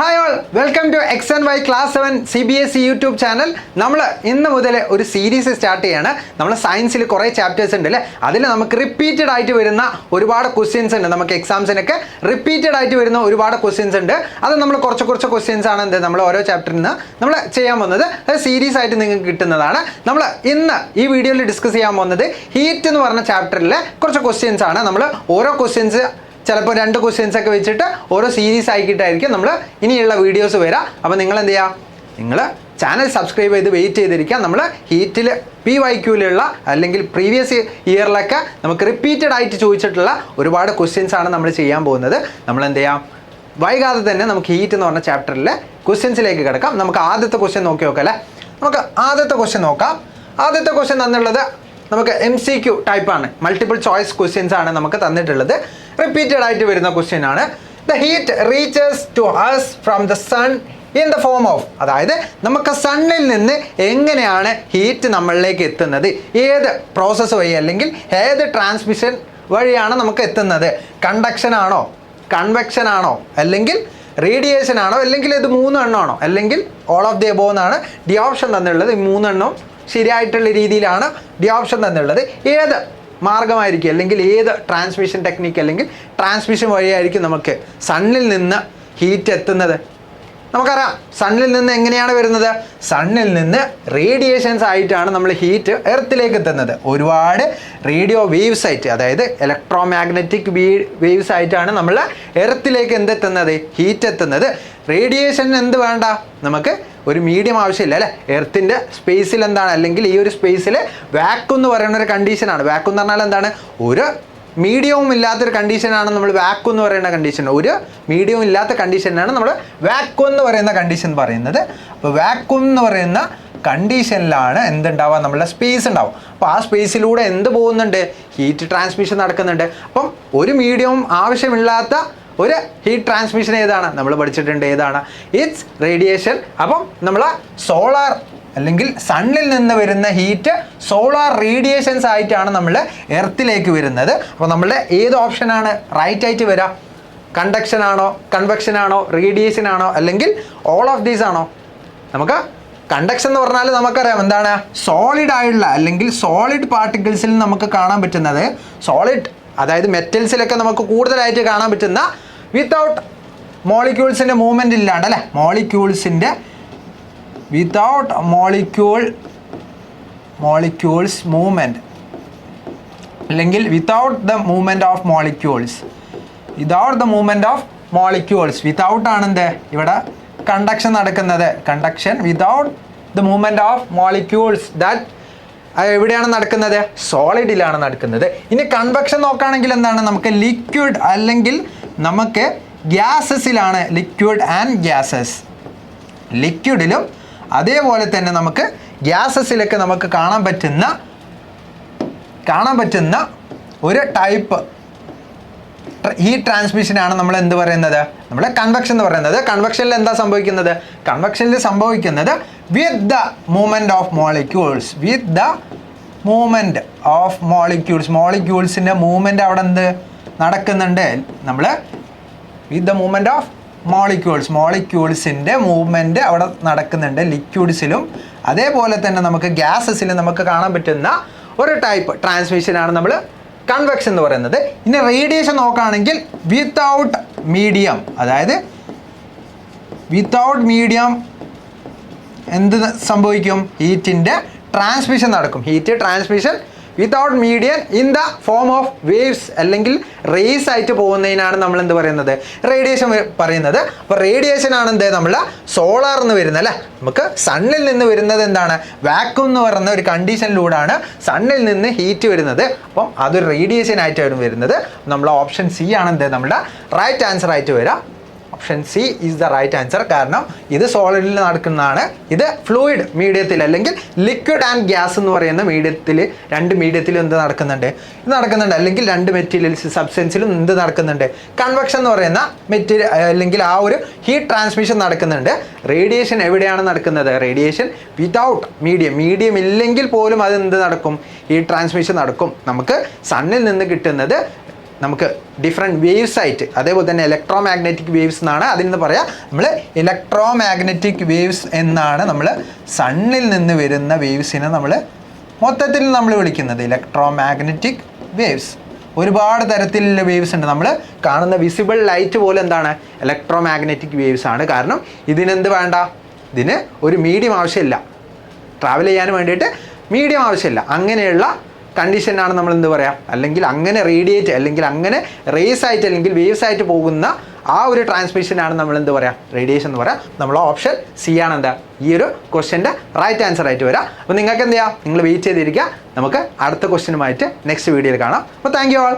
Hi all, welcome to X and Y class 7 CBSE YouTube channel. നമ്മൾ ഇന്ന് മുതൽ ഒരു സീരീസ് സ്റ്റാർട്ട് ചെയ്യാണ്. നമ്മൾ സയൻസിൽ കുറേ ചാപ്റ്റേഴ്സ് ഉണ്ട് അല്ലേ, അതിൽ നമുക്ക് റിപ്പീറ്റഡ് ആയിട്ട് വരുന്ന ഒരുപാട് ക്വസ്റ്റ്യൻസ് ഉണ്ട്. നമുക്ക് എക്സാംസിനൊക്കെ റിപ്പീറ്റഡ് ആയിട്ട് വരുന്ന ഒരുപാട് ക്വസ്റ്റ്യൻസ് ഉണ്ട്. അത് നമ്മൾ കുറച്ച് ക്വസ്റ്റ്യൻസ് ആണ് നമ്മൾ ഓരോ ചാപ്റ്ററിൽ നിന്ന് നമ്മൾ ചെയ്യാൻ പോകുന്നത്. അത് സീരീസ് ആയിട്ട് നിങ്ങൾക്ക് കിട്ടുന്നതാണ്. നമ്മൾ ഇന്ന് ഈ വീഡിയോയിൽ ഡിസ്കസ് ചെയ്യാൻ പോകുന്നത് ഹീറ്റ് എന്ന് പറഞ്ഞ ചാപ്റ്ററിലെ കുറച്ച് ക്വസ്റ്റ്യൻസ് ആണ്. നമ്മൾ ഓരോ ക്വസ്റ്റ്യൻസ് ചിലപ്പോൾ 2 ക്വസ്റ്റ്യൻസ് ഒക്കെ വെച്ചിട്ട് ഓരോ സീരീസ് ആക്കിയിട്ടായിരിക്കും നമ്മൾ ഇനിയുള്ള വീഡിയോസ് വരാം. അപ്പോൾ നിങ്ങൾ എന്ത് ചെയ്യുക, നിങ്ങൾ ചാനൽ സബ്സ്ക്രൈബ് ചെയ്ത് വെയിറ്റ് ചെയ്തിരിക്കുക. നമ്മൾ ഹീറ്റിൽ PYQയിലുള്ള അല്ലെങ്കിൽ പ്രീവിയസ് ഇയറിലൊക്കെ നമുക്ക് റിപ്പീറ്റഡ് ആയിട്ട് ചോദിച്ചിട്ടുള്ള ഒരുപാട് ക്വസ്റ്റ്യൻസ് ആണ് നമ്മൾ ചെയ്യാൻ പോകുന്നത്. നമ്മൾ എന്ത് ചെയ്യാം, വൈകാതെ തന്നെ നമുക്ക് ഹീറ്റ് എന്ന് പറഞ്ഞ ചാപ്റ്ററിലെ ക്വസ്റ്റ്യൻസിലേക്ക് കിടക്കാം. നമുക്ക് ആദ്യത്തെ ക്വസ്റ്റ്യൻ നോക്കി നോക്കാം അല്ലേ. നമുക്ക് ആദ്യത്തെ ക്വസ്റ്റ്യൻ നോക്കാം. ആദ്യത്തെ ക്വസ്റ്റ്യൻ തന്നുള്ളത് നമുക്ക് MCQ ടൈപ്പാണ്, മൾട്ടിപ്പിൾ ചോയ്സ് ക്വസ്റ്റ്യൻസ് ആണ് നമുക്ക് തന്നിട്ടുള്ളത്. റിപ്പീറ്റഡ് ആയിട്ട് വരുന്ന ക്വസ്റ്റ്യൻ ആണ്. The heat reaches to us from the sun in the form of, അതായത് നമുക്ക് സണ്ണിൽ നിന്ന് എങ്ങനെയാണ് ഹീറ്റ് നമ്മളിലേക്ക് എത്തുന്നത്, ഏത് പ്രോസസ്സ് വഴി അല്ലെങ്കിൽ ഏത് ട്രാൻസ്മിഷൻ വഴിയാണ് നമുക്ക് എത്തുന്നത്. കണ്ടക്ഷൻ ആണോ, കൺവെക്ഷൻ ആണോ, അല്ലെങ്കിൽ റേഡിയേഷൻ ആണോ, അല്ലെങ്കിൽ ഇത് 3 എണ്ണമാണോ, അല്ലെങ്കിൽ ഓൾ ഓഫ് ദി എബോവ് എന്നാണ് ഡി ഓപ്ഷൻ തന്നുള്ളത്. ഈ 3 എണ്ണവും ശരിയായിട്ടുള്ള രീതിയിലാണ് ഡി ഓപ്ഷൻ തന്നുള്ളത്. ഏത് മാർഗമായിരിക്കും അല്ലെങ്കിൽ ഏത് ട്രാൻസ്മിഷൻ ടെക്നിക്ക് അല്ലെങ്കിൽ ട്രാൻസ്മിഷൻ വഴിയായിരിക്കും നമുക്ക് സണ്ണിൽ നിന്ന് ഹീറ്റ് എത്തുന്നത്? നമുക്കറിയാം സണ്ണിൽ നിന്ന് എങ്ങനെയാണ് വരുന്നത്. സണ്ണിൽ നിന്ന് റേഡിയേഷൻസ് ആയിട്ടാണ് നമ്മൾ ഹീറ്റ് എർത്തിലേക്ക് എത്തുന്നത്. ഒരുപാട് റേഡിയോ വേവ്സ് ആയിട്ട്, അതായത് ഇലക്ട്രോ മാഗ്നറ്റിക് വേവ്സ് ആയിട്ടാണ് നമ്മൾ എർത്തിലേക്ക് എന്തെത്തുന്നത്, ഹീറ്റ് എത്തുന്നത്. റേഡിയേഷൻ എന്ത് വേണ്ട, നമുക്ക് ഒരു മീഡിയം ആവശ്യമില്ല അല്ലേ. എർത്തിൻ്റെ സ്പേസിൽ എന്താണ്, അല്ലെങ്കിൽ ഈ ഒരു സ്പേസിൽ വാക്യൂം എന്ന് പറയുന്ന ഒരു കണ്ടീഷനാണ്. വാക്യൂം എന്ന് പറഞ്ഞാൽ എന്താണ്, ഒരു മീഡിയവും ഇല്ലാത്തൊരു കണ്ടീഷനാണ് നമ്മൾ വാക്യൂം എന്ന് പറയുന്ന കണ്ടീഷൻ. ഒരു മീഡിയവും ഇല്ലാത്ത കണ്ടീഷനാണ് നമ്മൾ വാക്യൂം എന്ന് പറയുന്ന കണ്ടീഷൻ പറയുന്നത്. അപ്പോൾ വാക്യൂം എന്ന് പറയുന്ന കണ്ടീഷനിലാണ് എന്തുണ്ടാവുക, നമ്മളുടെ സ്പേസ് ഉണ്ടാവും. അപ്പോൾ ആ സ്പേസിലൂടെ എന്ത് പോകുന്നുണ്ട്, ഹീറ്റ് ട്രാൻസ്മിഷൻ നടക്കുന്നുണ്ട്. അപ്പം ഒരു മീഡിയവും ആവശ്യമില്ലാത്ത ഒരു ഹീറ്റ് ട്രാൻസ്മിഷൻ ഏതാണ്, നമ്മൾ പഠിച്ചിട്ടുണ്ട് ഏതാണ്, ഇറ്റ്സ് റേഡിയേഷൻ. അപ്പം നമ്മൾ സോളാർ അല്ലെങ്കിൽ സണ്ണിൽ നിന്ന് വരുന്ന ഹീറ്റ് സോളാർ റേഡിയേഷൻസ് ആയിട്ടാണ് നമ്മൾ എർത്തിലേക്ക് വരുന്നത്. അപ്പോൾ നമ്മളുടെ ഏത് ഓപ്ഷനാണ് റൈറ്റ് ആയിട്ട് വരിക? കണ്ടക്ഷൻ ആണോ, കൺവെക്ഷൻ ആണോ, റേഡിയേഷൻ ആണോ, അല്ലെങ്കിൽ ഓൾ ഓഫ് ദീസ് ആണോ? നമുക്ക് കണ്ടക്ഷൻ എന്ന് പറഞ്ഞാൽ നമുക്കറിയാം എന്താണ്, സോളിഡ് ആയിട്ടുള്ള അല്ലെങ്കിൽ സോളിഡ് പാർട്ടിക്കിൾസിൽ നമുക്ക് കാണാൻ പറ്റുന്നത്, സോളിഡ് അതായത് മെറ്റൽസിലൊക്കെ നമുക്ക് കൂടുതലായിട്ട് കാണാൻ പറ്റുന്ന വിത്തൗട്ട് മോളിക്യൂൾസിൻ്റെ മൂവ്മെൻറ്റ് ഇല്ലാണ്ട് അല്ലേ, മോളിക്യൂൾസിൻ്റെ വിത്തൗട്ട് മോളിക്യൂൾസ് മൂവ്മെൻറ്റ് അല്ലെങ്കിൽ without the movement of molecules, without the movement of molecules, without ആണെന്ത് ഇവിടെ കണ്ടക്ഷൻ നടക്കുന്നത്. Conduction without the movement of molecules, that എവിടെയാണ് നടക്കുന്നത്, സോളിഡിലാണ് നടക്കുന്നത്. ഇനി കൺവെക്ഷൻ നോക്കുകയാണെങ്കിൽ എന്താണ്, നമുക്ക് ലിക്വിഡ് അല്ലെങ്കിൽ നമുക്ക് ഗ്യാസസിലാണ്, ലിക്വിഡ് ആൻഡ് ഗ്യാസസ്, ലിക്വിഡിലും അതേപോലെ തന്നെ നമുക്ക് ഗ്യാസസിലൊക്കെ നമുക്ക് കാണാൻ പറ്റുന്ന ഒരു ടൈപ്പ് ഹീറ്റ് ട്രാൻസ്മിഷനാണ് നമ്മൾ എന്ത് പറയുന്നത്, നമ്മൾ കൺവെക്ഷൻ എന്ന് പറയുന്നത്. കൺവെക്ഷനിൽ എന്താ സംഭവിക്കുന്നത്, കൺവെക്ഷനിൽ സംഭവിക്കുന്നത് with the movement of molecules, with the movement of molecules, മോളിക്യൂൾസിൻ്റെ മൂവ്മെൻറ്റ് അവിടെ എന്ത് നടക്കുന്നുണ്ട്, നമ്മൾ with the movement of molecules, മോളിക്യൂൾസിൻ്റെ മൂവ്മെൻറ്റ് അവിടെ നടക്കുന്നുണ്ട് ലിക്വിഡ്സിലും അതേപോലെ തന്നെ നമുക്ക് ഗ്യാസസിലും നമുക്ക് കാണാൻ പറ്റുന്ന ഒരു ടൈപ്പ് ട്രാൻസ്മിഷനാണ് നമ്മൾ കൺവെക്ഷൻ എന്ന് പറയുന്നത്. ഇനി റേഡിയേഷൻ നോക്കുകയാണെങ്കിൽ വിത്തൗട്ട് മീഡിയം, അതായത് വിത്തൗട്ട് മീഡിയം എന്ത് സംഭവിക്കും, ഹീറ്റിൻ്റെ ട്രാൻസ്മിഷൻ നടക്കും. Heat transmission without medium in the form of waves അല്ലെങ്കിൽ റേസ് ആയിട്ട് പോകുന്നതിനാണ് നമ്മൾ എന്ത് പറയുന്നത്, റേഡിയേഷൻ പറയുന്നത്. അപ്പോൾ റേഡിയേഷൻ ആണ് എന്ത്, നമ്മൾ സോളാർ എന്ന് വരുന്നത് അല്ലേ. നമുക്ക് സണ്ണിൽ നിന്ന് വരുന്നത് എന്താണ്, വാക്യൂം എന്ന് പറയുന്ന ഒരു കണ്ടീഷനിലൂടെയാണ് സണ്ണിൽ നിന്ന് ഹീറ്റ് വരുന്നത്. അപ്പം അതൊരു റേഡിയേഷൻ ആയിട്ടാണ് വരുന്നത്. നമ്മൾ ഓപ്ഷൻ സി ആണ് എന്ത്, നമ്മുടെ റൈറ്റ് ആൻസർ ആയിട്ട് വരാം. Option C is the right answer. കാരണം ഇത് സോളിഡിൽ നടക്കുന്നതാണ്, ഇത് ഫ്ലൂയിഡ് മീഡിയത്തിൽ അല്ലെങ്കിൽ ലിക്വിഡ് ആൻഡ് ഗ്യാസ് എന്ന് പറയുന്ന മീഡിയത്തിൽ, 2 മീഡിയത്തിലും എന്ത് നടക്കുന്നുണ്ട്, ഇത് നടക്കുന്നുണ്ട്. അല്ലെങ്കിൽ 2 മെറ്റീരിയൽസ് സബ്സ്റ്റൻസിലും എന്ത് നടക്കുന്നുണ്ട്, കൺവെക്ഷൻ എന്ന് പറയുന്ന മെറ്റീരിയൽ അല്ലെങ്കിൽ ആ ഒരു ഹീറ്റ് ട്രാൻസ്മിഷൻ നടക്കുന്നുണ്ട്. റേഡിയേഷൻ എവിടെയാണ് നടക്കുന്നത്, റേഡിയേഷൻ വിതൗട്ട് മീഡിയം ഇല്ലെങ്കിൽ പോലും അത് എന്ത് നടക്കും, ഹീറ്റ് ട്രാൻസ്മിഷൻ നടക്കും. നമുക്ക് സണ്ണിൽ നിന്ന് കിട്ടുന്നത് നമുക്ക് ഡിഫറെൻറ്റ് വേവ്സ് ആയിട്ട്, അതേപോലെ തന്നെ ഇലക്ട്രോ മാഗ്നറ്റിക് വേവ്സ് എന്നാണ് അതിൽ നിന്ന് പറയാം. നമ്മൾ ഇലക്ട്രോ മാഗ്നറ്റിക് വേവ്സ് എന്നാണ് നമ്മൾ സണ്ണിൽ നിന്ന് വരുന്ന വേവ്സിനെ നമ്മൾ മൊത്തത്തിൽ നമ്മൾ വിളിക്കുന്നത് ഇലക്ട്രോ മാഗ്നറ്റിക് വേവ്സ്. ഒരുപാട് തരത്തിലുള്ള വേവ്സ് ഉണ്ട്. നമ്മൾ കാണുന്ന വിസിബിൾ ലൈറ്റ് പോലെ എന്താണ് ഇലക്ട്രോ മാഗ്നറ്റിക് വേവ്സ് ആണ്. കാരണം ഇതിനെന്ത് വേണ്ട, ഇതിന് ഒരു മീഡിയം ആവശ്യമില്ല, ട്രാവൽ ചെയ്യാൻ വേണ്ടിയിട്ട് മീഡിയം ആവശ്യമില്ല. അങ്ങനെയുള്ള കണ്ടീഷനാണ് നമ്മൾ എന്ത് പറയാം, അല്ലെങ്കിൽ അങ്ങനെ റേഡിയേറ്റ് അല്ലെങ്കിൽ അങ്ങനെ റേസ് ആയിട്ട് അല്ലെങ്കിൽ വേവ്സ് ആയിട്ട് പോകുന്ന ആ ഒരു ട്രാൻസ്മിഷനാണ് നമ്മൾ എന്ത് പറയാം, റേഡിയേഷൻ എന്ന് പറയാം. നമ്മൾ ഓപ്ഷൻ സി ആണ് എന്താ ഈ ഒരു ക്വസ്റ്റ്യൻ്റെ റൈറ്റ് ആൻസർ ആയിട്ട് വരാം. അപ്പോൾ നിങ്ങൾക്ക് എന്ത് ചെയ്യാം, നിങ്ങൾ വെയിറ്റ് ചെയ്തിരിക്കുക. നമുക്ക് അടുത്ത ക്വസ്റ്റ്യനുമായിട്ട് നെക്സ്റ്റ് വീഡിയോയിൽ കാണാം. അപ്പോൾ താങ്ക് യു ആൾ.